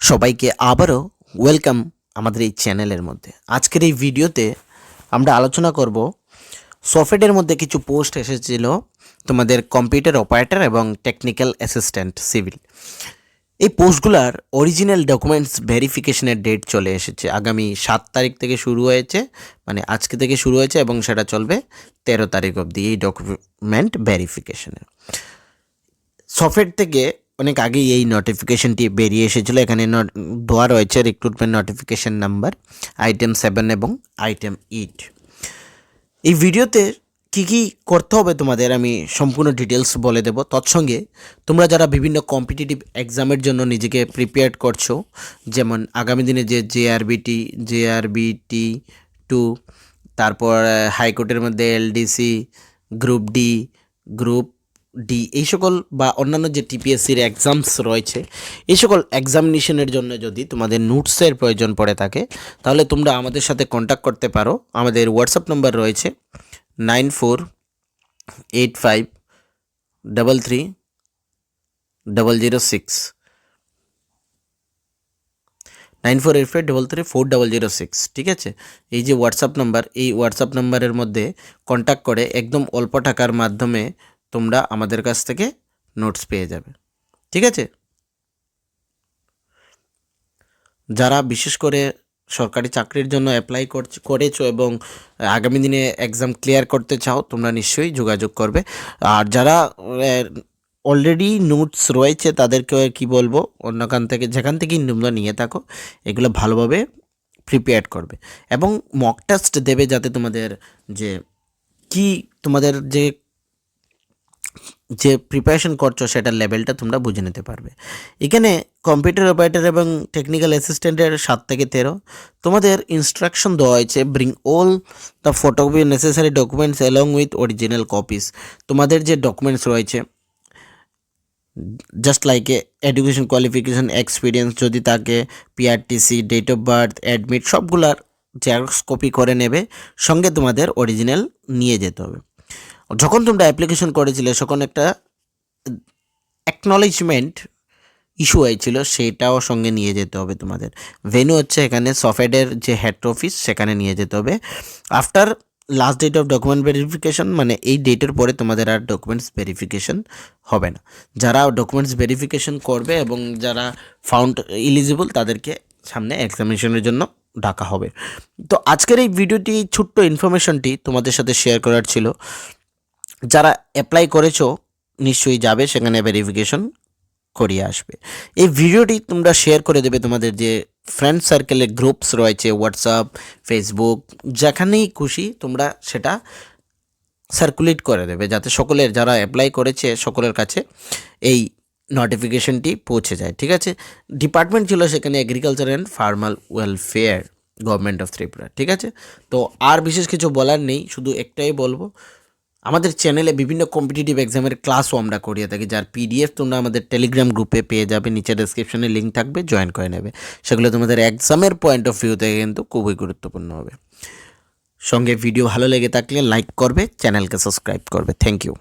সবাইকে আবারও ওয়েলকাম আমাদের এই চ্যানেলের মধ্যে। আজকের এই ভিডিওতে আমরা আলোচনা করব সফটওয়্যারের মধ্যে কিছু পোস্ট এসেছিল তোমাদের কম্পিউটার অপারেটর এবং টেকনিক্যাল অ্যাসিস্ট্যান্ট সিভিল। এই পোস্টগুলোর অরিজিনাল ডকুমেন্টস ভেরিফিকেশনের ডেট চলে এসেছে। আগামী 7 তারিখ থেকে শুরু হয়েছে, মানে আজকে থেকে শুরু হয়েছে এবং সেটা চলবে 13 তারিখ অবধি এই ডকুমেন্ট ভেরিফিকেশনের। সফটওয়্যার থেকে অনেক আগেই এই নোটিফিকেশনটি বেরিয়ে এসেছিলো। এখানে দেওয়া রয়েছে রিক্রুটমেন্ট নোটিফিকেশন নাম্বার আইটেম 7 এবং আইটেম 8। এই ভিডিওতে কি কি করতে হবে তোমাদের আমি সম্পূর্ণ ডিটেলস বলে দেব। তৎসঙ্গে তোমরা যারা বিভিন্ন কম্পিটিটিভ এক্সামের জন্য নিজেকে প্রিপেয়ার করছো, যেমন আগামী দিনে যে জেআরবিটি 2, তারপর হাইকোর্টের মধ্যে LDC, group D, group D, এই সকল বা অন্যান্য যে টিপিএসসির এক্সামস রয়েছে, এই সকল এক্সামিনেশনের জন্য যদি তোমাদের নোটসের প্রয়োজন পড়ে থাকে তাহলে তোমরা আমাদের সাথে কন্ট্যাক্ট করতে পারো। আমাদের হোয়াটসঅ্যাপ নাম্বার রয়েছে 9485333006, 9485333006। ঠিক আছে, এই যে হোয়াটসঅ্যাপ নাম্বার, এই হোয়াটসঅ্যাপ নাম্বারের মধ্যে কন্ট্যাক্ট করে একদম অল্প টাকার মাধ্যমে তোমরা আমাদের কাছ থেকে নোটস পেয়ে যাবে। ঠিক আছে, যারা বিশেষ করে সরকারি চাকরির জন্য অ্যাপ্লাই করেছো এবং আগামী দিনে এক্সাম ক্লিয়ার করতে চাও, তোমরা নিশ্চয়ই যোগাযোগ করবে। আর যারা অলরেডি নোটস রয়েছে তাদেরকে কি বলবো, অন্যখান থেকে যেখান থেকেই তোমরা নিয়ে থাকো এগুলো ভালোভাবে প্রিপেয়ার করবে এবং মক টেস্ট দেবে, যাতে তোমাদের তোমাদের যে প্রিপারেশন করছো সেটার লেভেলটা তোমরা বুঝে নিতে পারবে। এখানে কম্পিউটার অপারেটর এবং টেকনিক্যাল অ্যাসিস্ট্যান্টের 7 থেকে 13 তোমাদের ইনস্ট্রাকশন দেওয়া হয়েছে। Bring all the photocopy necessary documents along with original copies. তোমাদের যে ডকুমেন্টস রয়েছে, just like education qualification, experience যদি থাকে, PRTC, date of birth, admit, সবগুলার জেরক্স কপি করে নেবে, সঙ্গে তোমাদের অরিজিনাল নিয়ে যেতে হবে। যখন তোমরা অ্যাপ্লিকেশন করেছিলে তখন একটা অ্যাকনলেজমেন্ট ইস্যু হয়েছিল, সেটাও সঙ্গে নিয়ে যেতে হবে তোমাদের। ভেন্যু হচ্ছে এখানে সফটওয়্যারের যে হেড অফিস, সেখানে নিয়ে যেতে হবে। After last date of document verification, মানে এই ডেটের পরে তোমাদের আর ডকুমেন্টস ভেরিফিকেশন হবে না। যারা ডকুমেন্টস ভেরিফিকেশন করবে এবং যারা ফাউন্ড এলিজিবল তাদেরকে সামনে এক্সামিনেশনের জন্য ডাকা হবে। তো আজকের এই ভিডিওটি, ছোট্ট ইনফরমেশনটি তোমাদের সাথে শেয়ার করার ছিল। যারা অ্যাপ্লাই করেছো নিশ্চয়ই যাবে সেখানে ভেরিফিকেশন করিয়ে আসবে। এই ভিডিওটি তোমরা শেয়ার করে দেবে তোমাদের যে ফ্রেন্ড সার্কেলে গ্রুপস রয়েছে, হোয়াটসঅ্যাপ, ফেসবুক, যেখানেই খুশি তোমরা সেটা সার্কুলেট করে দেবে, যাতে সকলের যারা অ্যাপ্লাই করেছে সকলের কাছে এই নোটিফিকেশনটি পৌঁছে যায়। ঠিক আছে, ডিপার্টমেন্ট ছিল সেখানে agriculture and farmer welfare, government of Tripura. ঠিক আছে, তো আর বিশেষ কিছু বলার নেই, শুধু একটাই বলবো, আমাদের চ্যানেলে বিভিন্ন কম্পিটিটিভ এক্সামের ক্লাসও আমরা করিয়ে থাকি, যার পিডিএফ তোমরা আমাদের টেলিগ্রাম গ্রুপে পেয়ে যাবে, নিচে ডেসক্রিপশনে লিঙ্ক থাকবে, জয়েন করে নেবে। সেগুলো তোমাদের এক্সামের পয়েন্ট অফ ভিউ থেকে কিন্তু খুবই গুরুত্বপূর্ণ হবে। সঙ্গে ভিডিও ভালো লেগে থাকলে লাইক করবে, চ্যানেলকে সাবস্ক্রাইব করবে। Thank you.